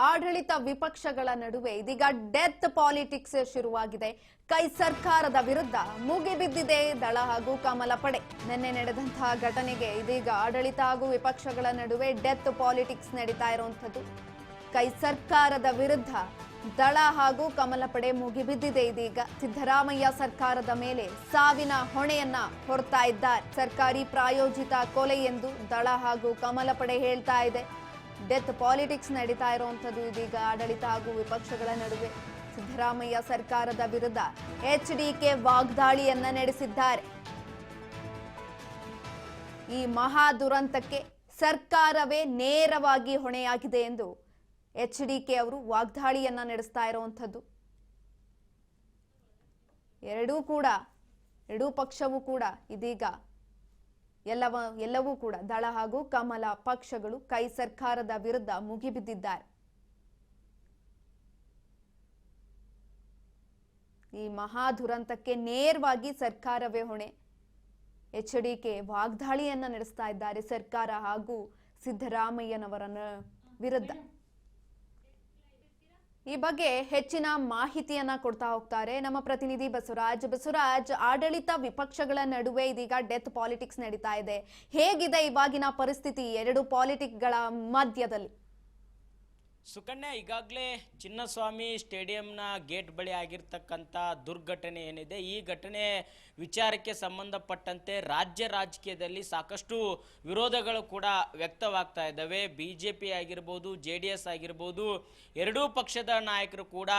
ಆಡಳಿತ ವಿಪಕ್ಷಗಳ ನಡುವೆ ಇದೀಗ ಡೆತ್ ಪಾಲಿಟಿಕ್ಸ್ ಶುರುವಾಗಿದೆ. ಕೈ ಸರ್ಕಾರದ ವಿರುದ್ಧ ಮುಗಿಬಿದ್ದಿದೆ ದಳ ಹಾಗೂ ಕಮಲ ಪಡೆ. ನಿನ್ನೆ ನಡೆದಂತಹ ಘಟನೆಗೆ ಇದೀಗ ಆಡಳಿತ ಹಾಗೂ ವಿಪಕ್ಷಗಳ ನಡುವೆ ಡೆತ್ ಪಾಲಿಟಿಕ್ಸ್ ನಡೀತಾ ಇರುವಂತದ್ದು. ಕೈ ಸರ್ಕಾರದ ವಿರುದ್ಧ ದಳ ಹಾಗೂ ಕಮಲ ಪಡೆ ಮುಗಿಬಿದ್ದಿದೆ. ಇದೀಗ ಸಿದ್ದರಾಮಯ್ಯ ಸರ್ಕಾರದ ಮೇಲೆ ಸಾವಿನ ಹೊಣೆಯನ್ನ ಹೊರ್ತಾ ಇದ್ದಾರೆ. ಸರ್ಕಾರಿ ಪ್ರಾಯೋಜಿತ ಕೊಲೆ ಎಂದು ದಳ ಹಾಗೂ ಕಮಲ ಪಡೆ ಹೇಳ್ತಾ ಇದೆ. ಡೆತ್ ಪಾಲಿಟಿಕ್ಸ್ ನಡೀತಾ ಇರುವಂತದ್ದು ಇದೀಗ ಆಡಳಿತ ಹಾಗೂ ವಿಪಕ್ಷಗಳ ನಡುವೆ. ಸಿದ್ದರಾಮಯ್ಯ ಸರ್ಕಾರದ ವಿರುದ್ಧ ಎಚ್ಡಿಕೆ ವಾಗ್ದಾಳಿಯನ್ನ ನಡೆಸಿದ್ದಾರೆ. ಈ ಮಹಾ ದುರಂತಕ್ಕೆ ಸರ್ಕಾರವೇ ನೇರವಾಗಿ ಹೊಣೆಯಾಗಿದೆ ಎಂದು ಎಚ್ಡಿಕೆ ಅವರು ವಾಗ್ದಾಳಿಯನ್ನ ನಡೆಸ್ತಾ ಇರುವಂತದ್ದು. ಎರಡೂ ಪಕ್ಷವೂ ಕೂಡ ಇದೀಗ ಎಲ್ಲವೂ ಕೂಡ ದಳ ಹಾಗೂ ಕಮಲ ಪಕ್ಷಗಳು ಕೈ ಸರ್ಕಾರದ ವಿರುದ್ಧ ಮುಗಿಬಿದ್ದಿದ್ದಾರೆ. ಈ ಮಹಾ ದುರಂತಕ್ಕೆ ನೇರವಾಗಿ ಸರ್ಕಾರವೇ ಹೊಣೆ. ಎಚ್ಡಿಕೆ ವಾಗ್ದಾಳಿಯನ್ನ ನಡೆಸ್ತಾ ಇದ್ದಾರೆ ಸರ್ಕಾರ ಹಾಗೂ ಸಿದ್ದರಾಮಯ್ಯನವರ ವಿರುದ್ಧ. ಈ ಬಗ್ಗೆ ಹೆಚ್ಚಿನ ಮಾಹಿತಿಯನ್ನ ಕೊಡ್ತಾ ಹೋಗ್ತಾರೆ ನಮ್ಮ ಪ್ರತಿನಿಧಿ ಬಸವರಾಜ್. ಆಡಳಿತ ವಿಪಕ್ಷಗಳ ನಡುವೆ ಇದೀಗ ಡೆತ್ ಪಾಲಿಟಿಕ್ಸ್ ನಡೀತಾ ಇದೆ. ಹೇಗಿದೆ ಇವಾಗಿನ ಪರಿಸ್ಥಿತಿ ಎರಡು ಪಾಲಿಟಿಕ್ಗಳ ಮಧ್ಯದಲ್ಲಿ? ಸುಕನ್ಯಾ, ಈಗಾಗಲೇ ಚಿನ್ನಸ್ವಾಮಿ ಸ್ಟೇಡಿಯಂನ ಗೇಟ್ ಬಳಿ ಆಗಿರ್ತಕ್ಕಂಥ ದುರ್ಘಟನೆ ಏನಿದೆ, ಈ ಘಟನೆ ವಿಚಾರಕ್ಕೆ ಸಂಬಂಧಪಟ್ಟಂತೆ ರಾಜ್ಯ ರಾಜಕೀಯದಲ್ಲಿ ಸಾಕಷ್ಟು ವಿರೋಧಗಳು ಕೂಡ ವ್ಯಕ್ತವಾಗ್ತಾ ಇದ್ದಾವೆ. BJP ಆಗಿರ್ಬೋದು, JDS ಆಗಿರ್ಬೋದು, ಎರಡೂ ಪಕ್ಷದ ನಾಯಕರು ಕೂಡ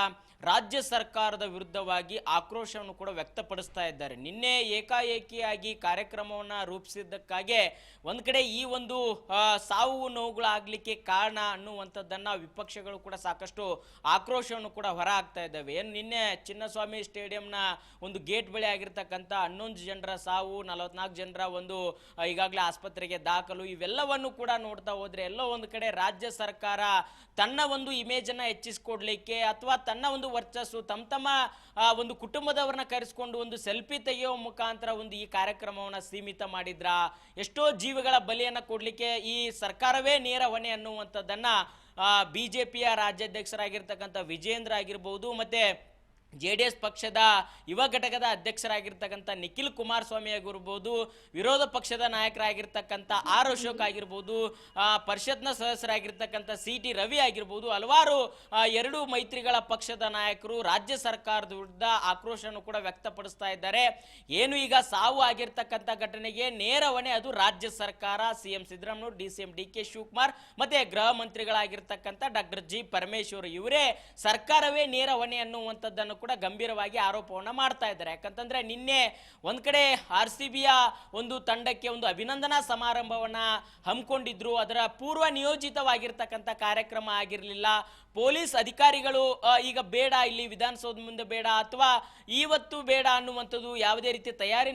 ರಾಜ್ಯ ಸರ್ಕಾರದ ವಿರುದ್ಧವಾಗಿ ಆಕ್ರೋಶವನ್ನು ಕೂಡ ವ್ಯಕ್ತಪಡಿಸ್ತಾ ಇದ್ದಾರೆ. ನಿನ್ನೆ ಏಕಾಏಕಿಯಾಗಿ ಕಾರ್ಯಕ್ರಮವನ್ನು ರೂಪಿಸಿದ್ದಕ್ಕಾಗಿ ಒಂದು ಕಡೆ ಈ ಒಂದು ಸಾವು ನೋವುಗಳಾಗಲಿಕ್ಕೆ ಕಾರಣ ಅನ್ನುವಂಥದ್ದನ್ನು ವಿಪಕ್ಷಗಳು ಕೂಡ ಸಾಕಷ್ಟು ಆಕ್ರೋಶವನ್ನು ಕೂಡ ಹೊರ ಹಾಕ್ತಾ ಇದ್ದಾವೆ. ಏನು ನಿನ್ನೆ ಚಿನ್ನಸ್ವಾಮಿ ಸ್ಟೇಡಿಯಂನ ಒಂದು ಗೇಟ್ ಬಳಿ ಆಗಿರ್ತಕ್ಕಂಥ 11 ಜನರ ಸಾವು, 44 ಜನರ ಒಂದು ಈಗಾಗಲೇ ಆಸ್ಪತ್ರೆಗೆ ದಾಖಲು, ಇವೆಲ್ಲವನ್ನು ಕೂಡ ನೋಡ್ತಾ ಹೋದ್ರೆ ಎಲ್ಲೋ ಒಂದು ಕಡೆ ರಾಜ್ಯ ಸರ್ಕಾರ ತನ್ನ ಒಂದು ಇಮೇಜನ್ನು ಹೆಚ್ಚಿಸಿಕೊಡ್ಲಿಕ್ಕೆ ಅಥವಾ ತನ್ನ ಒಂದು ವರ್ಚಸ್ಸು ತಮ್ಮ ಒಂದು ಕುಟುಂಬದವರನ್ನ ಕರೆಸಿಕೊಂಡು ಒಂದು ಸೆಲ್ಫಿ ತೆಗೆಯುವ ಮುಖಾಂತರ ಒಂದು ಈ ಕಾರ್ಯಕ್ರಮವನ್ನು ಸೀಮಿತ ಮಾಡಿದ್ರ, ಎಷ್ಟೋ ಜೀವಗಳ ಬಲಿಯನ್ನು ಕೊಡ್ಲಿಕ್ಕೆ ಈ ಸರ್ಕಾರವೇ ನೇರ ಹೊಣೆ ಅನ್ನುವಂಥದ್ದನ್ನ BJPಯ ರಾಜ್ಯಾಧ್ಯಕ್ಷರಾಗಿರ್ತಕ್ಕಂಥ ವಿಜೇಂದ್ರ ಆಗಿರ್ಬೋದು, ಮತ್ತೆ JDS ಪಕ್ಷದ ಯುವ ಘಟಕದ ಅಧ್ಯಕ್ಷರಾಗಿರ್ತಕ್ಕಂಥ ನಿಖಿಲ್ ಕುಮಾರಸ್ವಾಮಿ ಆಗಿರ್ಬೋದು, ವಿರೋಧ ಪಕ್ಷದ ನಾಯಕರಾಗಿರ್ತಕ್ಕಂಥ R ಅಶೋಕ್ ಆಗಿರ್ಬೋದು, ಪರಿಷತ್ನ ಸದಸ್ಯರಾಗಿರ್ತಕ್ಕಂಥ CT ರವಿ ಆಗಿರ್ಬೋದು, ಹಲವಾರು ಎರಡು ಮೈತ್ರಿಗಳ ಪಕ್ಷದ ನಾಯಕರು ರಾಜ್ಯ ಸರ್ಕಾರದ ವಿರುದ್ಧ ಆಕ್ರೋಶವನ್ನು ಕೂಡ ವ್ಯಕ್ತಪಡಿಸ್ತಾ ಇದ್ದಾರೆ. ಏನು ಈಗ ಸಾವು ಆಗಿರ್ತಕ್ಕಂಥ ಘಟನೆಗೆ ನೇರ ಹೊಣೆ ಅದು ರಾಜ್ಯ ಸರ್ಕಾರ, CM Siddaramaiah, DCM DK Shivakumar ಮತ್ತೆ ಗೃಹ ಮಂತ್ರಿಗಳಾಗಿರ್ತಕ್ಕಂಥ ಡಾಕ್ಟರ್ G ಪರಮೇಶ್ವರ್, ಇವರೇ ಸರ್ಕಾರವೇ ನೇರ ಹೊಣೆ ಅನ್ನುವಂಥದ್ದನ್ನು ಕೂಡ ಗಂಭೀರವಾಗಿ ಆರೋಪವನ್ನ ಮಾಡ್ತಾ ಇದ್ದಾರೆ. ಯಾಕಂತಂದ್ರೆ ನಿನ್ನೆ ಒಂದ್ ಕಡೆ RCBಯ ಒಂದು ತಂಡಕ್ಕೆ ಒಂದು ಅಭಿನಂದನಾ ಸಮಾರಂಭವನ್ನ ಹಮ್ಮಿಕೊಂಡಿದ್ರು. ಅದರ ಪೂರ್ವ ನಿಯೋಜಿತವಾಗಿರ್ತಕ್ಕಂಥ ಕಾರ್ಯಕ್ರಮ ಆಗಿರಲಿಲ್ಲ. ಪೊಲೀಸ್ ಅಧಿಕಾರಿಗಳು ಈಗ ಬೇಡ, ಇಲ್ಲಿ ವಿಧಾನಸೌಧ ಮುಂದೆ ಬೇಡ ಅಥವಾ ಇವತ್ತು ಬೇಡ ಅನ್ನುವಂಥದ್ದು ಯಾವುದೇ ರೀತಿ ತಯಾರಿ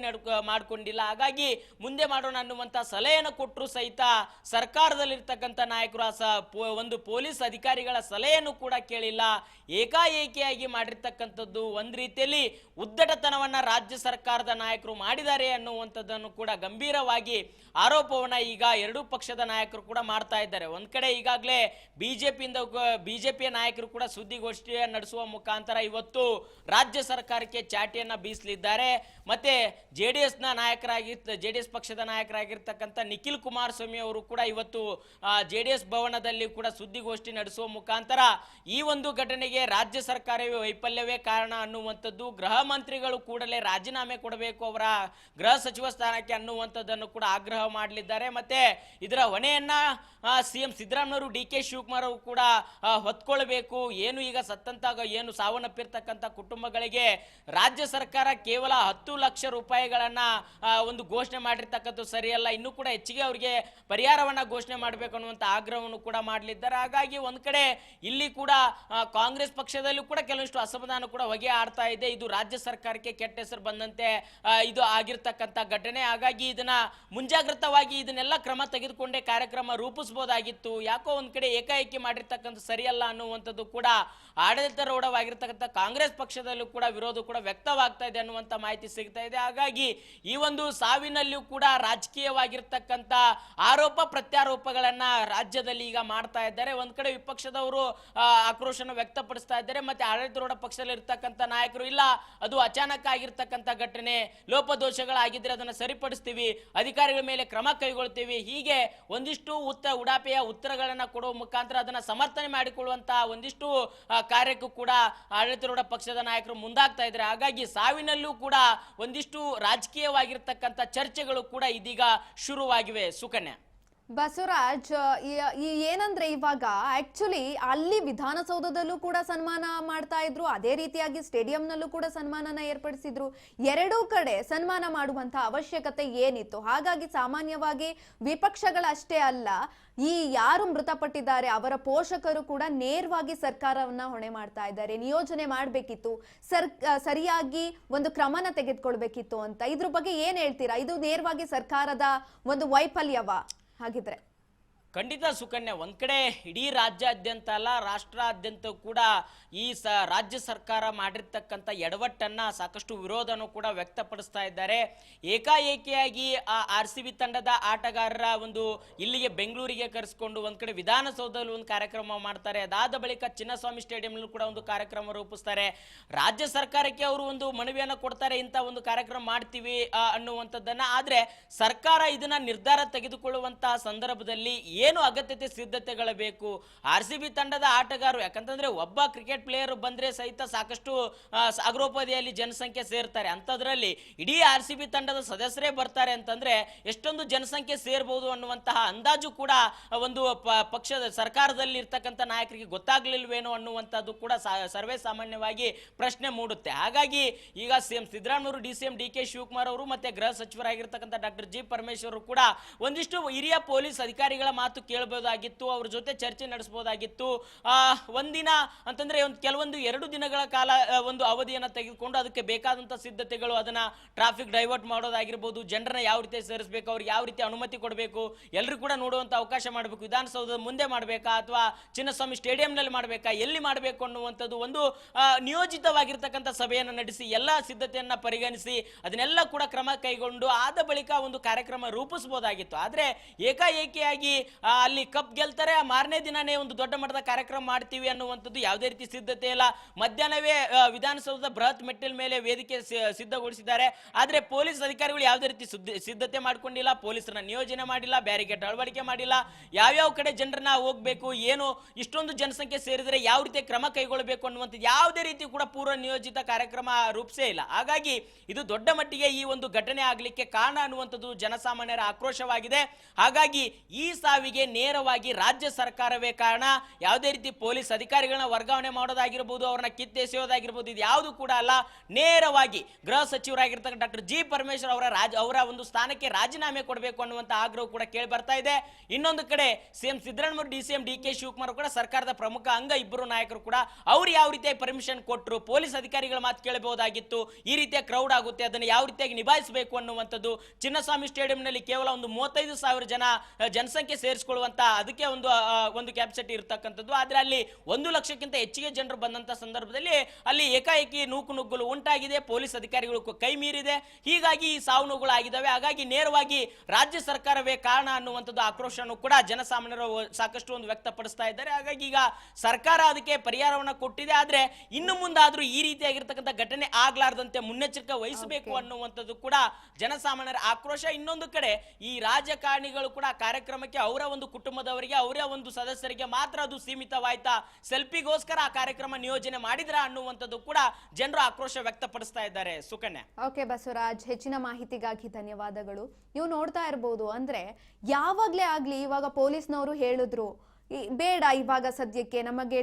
ಮಾಡ್ಕೊಂಡಿಲ್ಲ. ಹಾಗಾಗಿ ಮುಂದೆ ಮಾಡೋಣ ಅನ್ನುವಂಥ ಸಲಹೆಯನ್ನು ಕೊಟ್ಟರು ಸಹಿತ ಸರ್ಕಾರದಲ್ಲಿರ್ತಕ್ಕಂಥ ನಾಯಕರು ಒಂದು ಪೊಲೀಸ್ ಅಧಿಕಾರಿಗಳ ಸಲಹೆಯನ್ನು ಕೂಡ ಕೇಳಿಲ್ಲ. ಏಕಾಏಕಿಯಾಗಿ ಮಾಡಿರ್ತಕ್ಕಂಥದ್ದು ಒಂದು ರೀತಿಯಲ್ಲಿ ಉದ್ದಟತನವನ್ನ ರಾಜ್ಯ ಸರ್ಕಾರದ ನಾಯಕರು ಮಾಡಿದ್ದಾರೆ ಅನ್ನುವಂಥದ್ದನ್ನು ಕೂಡ ಗಂಭೀರವಾಗಿ ಆರೋಪವನ್ನ ಈಗ ಎರಡೂ ಪಕ್ಷದ ನಾಯಕರು ಕೂಡ ಮಾಡ್ತಾ ಇದ್ದಾರೆ. ಒಂದ್ ಕಡೆ ಈಗಾಗಲೇ ಬಿಜೆಪಿಯ ನಾಯಕರು ಕೂಡ ಸುದ್ದಿಗೋಷ್ಠಿಯ ನಡೆಸುವ ಮುಖಾಂತರ ಇವತ್ತು ರಾಜ್ಯ ಸರ್ಕಾರಕ್ಕೆ ಚಾಟಿಯನ್ನ ಬೀಸಲಿದ್ದಾರೆ. ಮತ್ತೆ JDS ಪಕ್ಷದ ನಾಯಕರಾಗಿರ್ತಕ್ಕಂಥ ನಿಖಿಲ್ ಕುಮಾರಸ್ವಾಮಿ ಅವರು ಕೂಡ ಇವತ್ತು JDS ಭವನದಲ್ಲಿ ಕೂಡ ಸುದ್ದಿಗೋಷ್ಠಿ ನಡೆಸುವ ಮುಖಾಂತರ ಈ ಒಂದು ಘಟನೆಗೆ ರಾಜ್ಯ ಸರ್ಕಾರವೇ ವೈಫಲ್ಯವೇ ಕಾರಣ ಅನ್ನುವಂಥದ್ದು, ಗೃಹ ಮಂತ್ರಿಗಳು ಕೂಡಲೇ ರಾಜೀನಾಮೆ ಕೊಡಬೇಕು ಅವರ ಗೃಹ ಸಚಿವ ಸ್ಥಾನಕ್ಕೆ ಅನ್ನುವಂಥದ್ದನ್ನು ಕೂಡ ಆಗ್ರಹ ಮಾಡಲಿದ್ದಾರೆ. ಮತ್ತೆ ಇದರ ಹೊಣೆಯನ್ನ CM ಸಿದ್ದರಾಮಯ್ಯ, DK ಶಿವಕುಮಾರ್ ಅವರು ಕೂಡ ಹೊತ್ಕೊಳ್ಬೇಕು. ಏನು ಈಗ ಸತ್ತಂತಾಗ ಏನು ಸಾವನ್ನಪ್ಪಿರ್ತಕ್ಕಂಥ ಕುಟುಂಬಗಳಿಗೆ ರಾಜ್ಯ ಸರ್ಕಾರ ಕೇವಲ 10 ಲಕ್ಷ ರೂಪಾಯಿಗಳನ್ನ ಒಂದು ಘೋಷಣೆ ಮಾಡಿರ್ತಕ್ಕಂಥ ಸರಿಯಲ್ಲ, ಇನ್ನೂ ಕೂಡ ಹೆಚ್ಚಿಗೆ ಅವರಿಗೆ ಪರಿಹಾರವನ್ನ ಘೋಷಣೆ ಮಾಡಬೇಕು ಅನ್ನುವಂಥ ಆಗ್ರಹವನ್ನು ಕೂಡ ಮಾಡಲಿದ್ದಾರೆ. ಹಾಗಾಗಿ ಒಂದ್ ಕಡೆ ಇಲ್ಲಿ ಕೂಡ ಕಾಂಗ್ರೆಸ್ ಪಕ್ಷದಲ್ಲೂ ಕೂಡ ಕೆಲವಷ್ಟು ಅಸಮಾಧಾನ ಕೂಡ ಹೊಗೆ ಆಡ್ತಾ ಇದೆ. ಇದು ರಾಜ್ಯ ಸರ್ಕಾರಕ್ಕೆ ಕೆಟ್ಟ ಹೆಸರು ಬಂದಂತೆ ಇದು ಆಗಿರ್ತಕ್ಕಂಥ ಘಟನೆ. ಹಾಗಾಗಿ ಇದನ್ನ ಮುಂಜಾಗ್ರತವಾಗಿ ಇದನ್ನೆಲ್ಲ ಕ್ರಮ ತೆಗೆದುಕೊಂಡೇ ಕಾರ್ಯಕ್ರಮ ರೂಪಿಸಬಹುದಾಗಿತ್ತು. ಯಾಕೋ ಒಂದ್ ಕಡೆ ಏಕಾಏಕಿ ಮಾಡಿರ್ತಕ್ಕಂಥ ಸರಿಯಲ್ಲ ಅನ್ನುವಂಥದ್ದು ಕೂಡ ಆಡಳಿತಾರೂಢವಾಗಿರ್ತಕ್ಕಂಥ ಕಾಂಗ್ರೆಸ್ ಪಕ್ಷದಲ್ಲೂ ಕೂಡ ವಿರೋಧ ಕೂಡ ವ್ಯಕ್ತವಾಗ್ತಾ ಇದೆ ಅನ್ನುವಂಥ ಮಾಹಿತಿ ಸಿಗ್ತಾ ಇದೆ. ಹಾಗಾಗಿ ಈ ಒಂದು ಸಾವಿನಲ್ಲಿಯೂ ಕೂಡ ರಾಜಕೀಯವಾಗಿರ್ತಕ್ಕಂಥ ಆರೋಪ ಪ್ರತ್ಯಾರೋಪಗಳನ್ನ ರಾಜ್ಯದಲ್ಲಿ ಈಗ ಮಾಡ್ತಾ ಇದ್ದಾರೆ. ಒಂದ್ ಕಡೆ ವಿಪಕ್ಷದವರು ಆಕ್ರೋಶನ ವ್ಯಕ್ತಪಡಿಸ್ತಾ ಇದ್ದಾರೆ, ಮತ್ತೆ ಆಡಳಿತಾರೂಢ ಪಕ್ಷದಲ್ಲಿ ಇರ್ತಕ್ಕಂಥ ನಾಯಕರು ಇಲ್ಲ ಅದು ಅಚಾನಕ್ ಆಗಿರ್ತಕ್ಕಂಥ ಘಟನೆ, ಲೋಪದೋಷಗಳಾಗಿದ್ರೆ ಅದನ್ನ ಸರಿಪಡಿಸ್ತೀವಿ, ಅಧಿಕಾರಿಗಳ ಮೇಲೆ ಕ್ರಮ ಕೈಗೊಳ್ತೀವಿ, ಹೀಗೆ ಒಂದಿಷ್ಟು ಉಡಾಪೆಯ ಉತ್ತರಗಳನ್ನ ಕೊಡುವ ಮುಖಾಂತರ ಅದನ್ನ ಸಮರ್ಥನೆ ಮಾಡಿಕೊಳ್ಳುವಂತ ಒಂದಿಷ್ಟು ಕಾರ್ಯಕ್ಕೂ ಕೂಡ ಆಡಳಿತಾರೂಢ ಪಕ್ಷದ ನಾಯಕರು ಮುಂದಾಗ್ತಾ ಇದ್ದಾರೆ. ಹಾಗಾಗಿ ಸಾವಿನಲ್ಲೂ ಕೂಡ ಒಂದಿಷ್ಟು ರಾಜಕೀಯವಾಗಿರ್ತಕ್ಕಂಥ ಚರ್ಚೆಗಳು ಕೂಡ ಇದೀಗ ಶುರುವಾಗಿವೆ. ಸುಕನ್ಯಾ, ಬಸವರಾಜ್, ಏನಂದ್ರೆ ಇವಾಗ ಆಕ್ಚುಲಿ ಅಲ್ಲಿ ವಿಧಾನಸೌಧದಲ್ಲೂ ಕೂಡ ಸನ್ಮಾನ ಮಾಡ್ತಾ ಇದ್ರು, ಅದೇ ರೀತಿಯಾಗಿ ಸ್ಟೇಡಿಯಂನಲ್ಲೂ ಕೂಡ ಸನ್ಮಾನನ ಏರ್ಪಡಿಸಿದ್ರು. ಎರಡೂ ಕಡೆ ಸನ್ಮಾನ ಮಾಡುವಂತ ಅವಶ್ಯಕತೆ ಏನಿತ್ತು? ಹಾಗಾಗಿ ಸಾಮಾನ್ಯವಾಗಿ ವಿಪಕ್ಷಗಳಷ್ಟೇ ಅಲ್ಲ, ಈ ಯಾರು ಮೃತಪಟ್ಟಿದ್ದಾರೆ ಅವರ ಪೋಷಕರು ಕೂಡ ನೇರವಾಗಿ ಸರ್ಕಾರವನ್ನ ಹೊಣೆ ಮಾಡ್ತಾ ಇದ್ದಾರೆ. ನಿಯೋಜನೆ ಮಾಡಬೇಕಿತ್ತು, ಸರಿಯಾಗಿ ಒಂದು ಕ್ರಮನ ತೆಗೆದುಕೊಳ್ಬೇಕಿತ್ತು ಅಂತ. ಇದ್ರ ಬಗ್ಗೆ ಏನ್ ಹೇಳ್ತೀರಾ? ಇದು ನೇರವಾಗಿ ಸರ್ಕಾರದ ಒಂದು ವೈಫಲ್ಯವ ಹಾಗಿದ್ರೆ? ಖಂಡಿತ ಸುಕನ್ಯಾ, ಒಂದ್ ಕಡೆ ಇಡೀ ರಾಜ್ಯಾದ್ಯಂತ ಅಲ್ಲ ರಾಷ್ಟ್ರಾದ್ಯಂತ ಕೂಡ ಈ ರಾಜ್ಯ ಸರ್ಕಾರ ಮಾಡಿರ್ತಕ್ಕಂಥ ಎಡವಟ್ಟನ್ನ ಸಾಕಷ್ಟು ವಿರೋಧನೂ ಕೂಡ ವ್ಯಕ್ತಪಡಿಸ್ತಾ ಇದ್ದಾರೆ. ಏಕಾಏಕಿಯಾಗಿ ಆ RCB ತಂಡದ ಆಟಗಾರರ ಒಂದು ಇಲ್ಲಿಗೆ ಬೆಂಗಳೂರಿಗೆ ಕರೆಸ್ಕೊಂಡು ಒಂದ್ ಕಡೆ ವಿಧಾನಸೌಧದಲ್ಲಿ ಒಂದು ಕಾರ್ಯಕ್ರಮ ಮಾಡ್ತಾರೆ. ಅದಾದ ಬಳಿಕ ಚಿನ್ನಸ್ವಾಮಿ ಸ್ಟೇಡಿಯಂನಲ್ಲೂ ಕೂಡ ಒಂದು ಕಾರ್ಯಕ್ರಮ ರೂಪಿಸ್ತಾರೆ. ರಾಜ್ಯ ಸರ್ಕಾರಕ್ಕೆ ಅವರು ಒಂದು ಮನವಿಯನ್ನ ಕೊಡ್ತಾರೆ, ಇಂಥ ಒಂದು ಕಾರ್ಯಕ್ರಮ ಮಾಡ್ತೀವಿ ಅನ್ನುವಂಥದ್ದನ್ನ. ಆದ್ರೆ ಸರ್ಕಾರ ಇದನ್ನ ನಿರ್ಧಾರ ತೆಗೆದುಕೊಳ್ಳುವಂತಹ ಸಂದರ್ಭದಲ್ಲಿ ಏನು ಅಗತ್ಯತೆ ಸಿದ್ಧತೆಗಳು ಬೇಕು? RCB ತಂಡದ ಆಟಗಾರರು, ಯಾಕಂತಂದ್ರೆ ಒಬ್ಬ ಕ್ರಿಕೆಟ್ ಪ್ಲೇಯರ್ ಬಂದ್ರೆ ಸಹಿತ ಸಾಕಷ್ಟು ಸಾಗರೋಪಾದಿಯಲ್ಲಿ ಜನಸಂಖ್ಯೆ ಸೇರ್ತಾರೆ. ಅಂತದ್ರಲ್ಲಿ ಇಡೀ RCB ತಂಡದ ಸದಸ್ಯರೇ ಬರ್ತಾರೆ ಅಂತಂದ್ರೆ ಎಷ್ಟೊಂದು ಜನಸಂಖ್ಯೆ ಸೇರ್ಬಹುದು ಅನ್ನುವಂತಹ ಅಂದಾಜು ಕೂಡ ಒಂದು ಪಕ್ಷದ ಸರ್ಕಾರದಲ್ಲಿ ಇರ್ತಕ್ಕಂಥ ನಾಯಕರಿಗೆ ಗೊತ್ತಾಗ್ಲಿಲ್ವೇನೋ ಅನ್ನುವಂಥದ್ದು ಕೂಡ ಸರ್ವೇ ಸಾಮಾನ್ಯವಾಗಿ ಪ್ರಶ್ನೆ ಮೂಡುತ್ತೆ. ಹಾಗಾಗಿ ಈಗ CM Siddaramaiah, DCM DK Shivakumar ಅವರು ಮತ್ತೆ ಗೃಹ ಸಚಿವರಾಗಿರ್ತಕ್ಕಂಥ ಡಾಕ್ಟರ್ G ಪರಮೇಶ್ವರ್ ಕೂಡ ಒಂದಿಷ್ಟು ಹಿರಿಯ ಪೊಲೀಸ್ ಅಧಿಕಾರಿಗಳ ಮಾತು ಕೇಳಬಹುದಾಗಿತ್ತು, ಅವ್ರ ಜೊತೆ ಚರ್ಚೆ ನಡೆಸಬಹುದಾಗಿತ್ತು. ಒಂದಿನ ಅಂತಂದ್ರೆ ಕೆಲವೊಂದು 2 ದಿನಗಳ ಕಾಲ ಒಂದು ಅವಧಿಯನ್ನ ತೆಗೆದುಕೊಂಡು ಅದಕ್ಕೆ ಬೇಕಾದಂತ ಸಿದ್ಧತೆಗಳು, ಅದನ್ನ ಟ್ರಾಫಿಕ್ ಡೈವರ್ಟ್ ಮಾಡೋದಾಗಿರ್ಬೋದು, ಜನರನ್ನ ಯಾವ ರೀತಿ ಸೇರಿಸಬೇಕು, ಅವ್ರಿಗೆ ಯಾವ ರೀತಿ ಅನುಮತಿ ಕೊಡಬೇಕು, ಎಲ್ಲರೂ ಕೂಡ ನೋಡುವಂತ ಅವಕಾಶ ಮಾಡಬೇಕು, ವಿಧಾನಸೌಧದ ಮುಂದೆ ಮಾಡಬೇಕಾ ಅಥವಾ ಚಿನ್ನಸ್ವಾಮಿ ಸ್ಟೇಡಿಯಂನಲ್ಲಿ ಮಾಡಬೇಕಾ, ಎಲ್ಲಿ ಮಾಡಬೇಕು ಅನ್ನುವಂಥದ್ದು ಒಂದು ನಿಯೋಜಿತವಾಗಿರ್ತಕ್ಕಂಥ ಸಭೆಯನ್ನು ನಡೆಸಿ ಎಲ್ಲ ಸಿದ್ಧತೆಯನ್ನ ಪರಿಗಣಿಸಿ ಅದನ್ನೆಲ್ಲ ಕೂಡ ಕ್ರಮ ಕೈಗೊಂಡು ಆದ ಬಳಿಕ ಒಂದು ಕಾರ್ಯಕ್ರಮ ರೂಪಿಸಬಹುದಾಗಿತ್ತು. ಆದ್ರೆ ಏಕಾಏಕಿಯಾಗಿ ಅಲ್ಲಿ ಕಪ್ ಗೆಲ್ತಾರೆ, ಮಾರನೇ ದಿನನೇ ಒಂದು ದೊಡ್ಡ ಮಟ್ಟದ ಕಾರ್ಯಕ್ರಮ ಮಾಡ್ತೀವಿ ಅನ್ನುವಂಥದ್ದು ಯಾವುದೇ ರೀತಿ ಸಿದ್ಧತೆ ಇಲ್ಲ. ಮಧ್ಯಾಹ್ನವೇ ವಿಧಾನಸೌಧದ ಬೃಹತ್ ಮೆಟ್ಟಿಲ ಮೇಲೆ ವೇದಿಕೆ ಸಿದ್ಧಗೊಳಿಸಿದ್ದಾರೆ. ಆದ್ರೆ ಪೊಲೀಸ್ ಅಧಿಕಾರಿಗಳು ಯಾವುದೇ ರೀತಿ ಸಿದ್ಧತೆ ಮಾಡ್ಕೊಂಡಿಲ್ಲ, ಪೊಲೀಸರನ್ನ ನಿಯೋಜನೆ ಮಾಡಿಲ್ಲ, ಬ್ಯಾರಿಕೇಡ್ ಅಳವಡಿಕೆ ಮಾಡಿಲ್ಲ, ಯಾವ್ಯಾವ ಕಡೆ ಜನರನ್ನ ಹೋಗ್ಬೇಕು, ಏನು ಇಷ್ಟೊಂದು ಜನಸಂಖ್ಯೆ ಸೇರಿದ್ರೆ ಯಾವ ರೀತಿ ಕ್ರಮ ಕೈಗೊಳ್ಳಬೇಕು ಅನ್ನುವಂಥದ್ದು ಯಾವುದೇ ರೀತಿ ಕೂಡ ಪೂರ್ವ ನಿಯೋಜಿತ ಕಾರ್ಯಕ್ರಮ ರೂಪಿಸೇ ಇಲ್ಲ. ಹಾಗಾಗಿ ಇದು ದೊಡ್ಡ ಮಟ್ಟಿಗೆ ಈ ಒಂದು ಘಟನೆ ಆಗ್ಲಿಕ್ಕೆ ಕಾರಣ ಅನ್ನುವಂಥದ್ದು ಜನಸಾಮಾನ್ಯರ ಆಕ್ರೋಶವಾಗಿದೆ. ಹಾಗಾಗಿ ಈ ಸಾವಿಗೆ ನೇರವಾಗಿ ರಾಜ್ಯ ಸರ್ಕಾರವೇ ಕಾರಣ. ಯಾವುದೇ ರೀತಿ ಪೊಲೀಸ್ ಅಧಿಕಾರಿಗಳನ್ನ ವರ್ಗಾವಣೆ ಮಾಡೋದಾಗಿರ್ಬೋದು, ಅವ್ರನ್ನ ಕಿತ್ತೆಸೆಯೋದಾಗಿರ್ಬೋದು, ಇದು ಯಾವುದು ಕೂಡ ಅಲ್ಲ. ನೇರವಾಗಿ ಗೃಹ ಸಚಿವರಾಗಿರ್ತಕ್ಕಂಥ ಡಾಕ್ಟರ್ G ಪರಮೇಶ್ವರ್ ಅವರ ಒಂದು ಸ್ಥಾನಕ್ಕೆ ರಾಜೀನಾಮೆ ಕೊಡಬೇಕು ಅನ್ನುವಂತ ಆಗ್ರಹ ಕೂಡ ಕೇಳಿ ಬರ್ತಾ ಇದೆ. ಇನ್ನೊಂದು ಕಡೆ CM Siddaramaiah, DCM DK Shivakumar ಕೂಡ ಸರ್ಕಾರದ ಪ್ರಮುಖ ಅಂಗ, ಇಬ್ಬರು ನಾಯಕರು ಕೂಡ ಅವ್ರು ಯಾವ ರೀತಿಯಾಗಿ ಪರ್ಮಿಷನ್ ಕೊಟ್ಟರು, ಪೊಲೀಸ್ ಅಧಿಕಾರಿಗಳ ಮಾತು ಕೇಳಬಹುದಾಗಿತ್ತು, ಈ ರೀತಿಯ ಕ್ರೌಡ್ ಆಗುತ್ತೆ ಅದನ್ನು ಯಾವ ರೀತಿಯಾಗಿ ನಿಭಾಯಿಸಬೇಕು ಅನ್ನುವಂಥದ್ದು. ಚಿನ್ನಸ್ವಾಮಿ ಸ್ಟೇಡಿಯಂನಲ್ಲಿ ಕೇವಲ ಒಂದು 35,000 ಜನಸಂಖ್ಯೆ ಸೇರಿಸಿಕೊಳ್ಳುವಂತ ಅದಕ್ಕೆ ಒಂದು ಕ್ಯಾಪಾಸಿಟಿ ಇರತಕ್ಕಂಥದ್ದು. ಆದ್ರೆ ಅಲ್ಲಿ 1 ಲಕ್ಷಕ್ಕಿಂತ ಹೆಚ್ಚಿಗೆ ಜನರು ಬಂದಂತ ಸಂದರ್ಭದಲ್ಲಿ ಅಲ್ಲಿ ಏಕಾಏಕಿ ನೂಕುನುಗ್ಗಲು ಉಂಟಾಗಿದೆ, ಪೊಲೀಸ್ ಅಧಿಕಾರಿಗಳು ಕೈ ಮೀರಿದೆ, ಹೀಗಾಗಿ ಸಾವು ನೋವುಗಳಾಗಿದ್ದಾವೆ. ಹಾಗಾಗಿ ನೇರವಾಗಿ ರಾಜ್ಯ ಸರ್ಕಾರವೇ ಕಾರಣ ಅನ್ನುವಂಥದ್ದು ಆಕ್ರೋಶವನ್ನು ಕೂಡ ಜನಸಾಮಾನ್ಯರು ಸಾಕಷ್ಟು ಒಂದು ವ್ಯಕ್ತಪಡಿಸ್ತಾ ಇದ್ದಾರೆ. ಹಾಗಾಗಿ ಈಗ ಸರ್ಕಾರ ಅದಕ್ಕೆ ಪರಿಹಾರವನ್ನ ಕೊಟ್ಟಿದೆ. ಆದ್ರೆ ಇನ್ನು ಮುಂದಾದ್ರೂ ಈ ರೀತಿಯಾಗಿರ್ತಕ್ಕಂಥ ಘಟನೆ ಆಗ್ಲಾರ್ದಂತೆ ಮುನ್ನೆಚ್ಚರಿಕೆ ವಹಿಸಬೇಕು ಅನ್ನುವಂಥದ್ದು ಕೂಡ ಜನಸಾಮಾನ್ಯರ ಆಕ್ರೋಶ. ಇನ್ನೊಂದು ಕಡೆ ಈ ರಾಜಕಾರಣಿಗಳು ಕೂಡ ಕಾರ್ಯಕ್ರಮಕ್ಕೆ ಅವರ ಒಂದು ಕುಟುಂಬದವರಿಗೆ, ಅವರ ಒಂದು ಸದಸ್ಯರಿಗೆ ಮಾತ್ರ ಅದು ಸೀಮಿತವಾಯ್ತಾ, ಸೆಲ್ಫಿಗೋಸ್ಕರ ಆ ಕಾರ್ಯಕ್ರಮ ನಿಯೋಜನೆ ಮಾಡಿದ್ರ ಅನ್ನುವಂಥದ್ದು ಕೂಡ ಜನರು ಆಕ್ರೋಶ ವ್ಯಕ್ತಪಡಿಸ್ತಾ ಇದ್ದಾರೆ. ಸುಕನ್ಯಾ. ಓಕೆ ಬಸವರಾಜ್, ಹೆಚ್ಚಿನ ಮಾಹಿತಿಗಾಗಿ ಧನ್ಯವಾದಗಳು. ನೀವು ನೋಡ್ತಾ ಇರಬಹುದು, ಅಂದ್ರೆ ಯಾವಾಗ್ಲೇ ಆಗ್ಲಿ ಇವಾಗ ಪೊಲೀಸ್ನವರು ಹೇಳಿದ್ರು ಬೇಡ ಇವಾಗ ಸದ್ಯಕ್ಕೆ ನಮಗೆ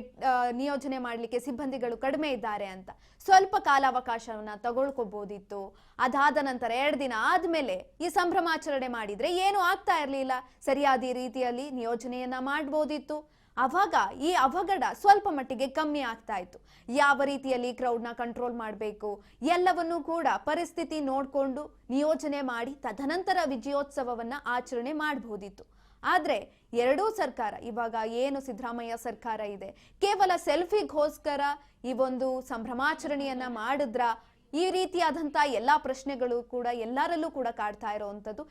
ನಿಯೋಜನೆ ಮಾಡ್ಲಿಕ್ಕೆ ಸಿಬ್ಬಂದಿಗಳು ಕಡಿಮೆ ಇದ್ದಾರೆ ಅಂತ, ಸ್ವಲ್ಪ ಕಾಲಾವಕಾಶವನ್ನ ತಗೊಳ್ಕೋಬಹುದಿತ್ತು. ಅದಾದ ನಂತರ 2 ದಿನ ಆದ್ಮೇಲೆ ಈ ಸಂಭ್ರಮಾಚರಣೆ ಮಾಡಿದ್ರೆ ಏನು ಆಗ್ತಾ ಇರ್ಲಿಲ್ಲ, ಸರಿಯಾದ ರೀತಿಯಲ್ಲಿ ನಿಯೋಜನೆಯನ್ನ ಮಾಡಬಹುದಿತ್ತು. ಆವಾಗ ಈ ಅವಘಡ ಸ್ವಲ್ಪ ಮಟ್ಟಿಗೆ ಕಮ್ಮಿ ಆಗ್ತಾ ಇತ್ತು. ಯಾವ ರೀತಿಯಲ್ಲಿ ಕ್ರೌಡ್ನ ಕಂಟ್ರೋಲ್ ಮಾಡಬೇಕು ಎಲ್ಲವನ್ನೂ ಕೂಡ ಪರಿಸ್ಥಿತಿ ನೋಡಿಕೊಂಡು ನಿಯೋಜನೆ ಮಾಡಿ ತದನಂತರ ವಿಜಯೋತ್ಸವವನ್ನ ಆಚರಣೆ ಮಾಡಬಹುದಿತ್ತು. ಆದ್ರೆ ಎರಡೂ ಸರ್ಕಾರ, ಇವಾಗ ಏನು ಸಿದ್ದರಾಮಯ್ಯ ಸರ್ಕಾರ ಇದೆ, ಕೇವಲ ಸೆಲ್ಫಿಗೋಸ್ಕರ ಈ ಒಂದು ಸಂಭ್ರಮಾಚರಣೆಯನ್ನ ಮಾಡಿದ್ರ, ಈ ರೀತಿಯಾದಂತ ಎಲ್ಲಾ ಪ್ರಶ್ನೆಗಳು ಕೂಡ ಎಲ್ಲರಲ್ಲೂ ಕೂಡ ಕಾಡ್ತಾ ಇರುವಂತದ್ದು.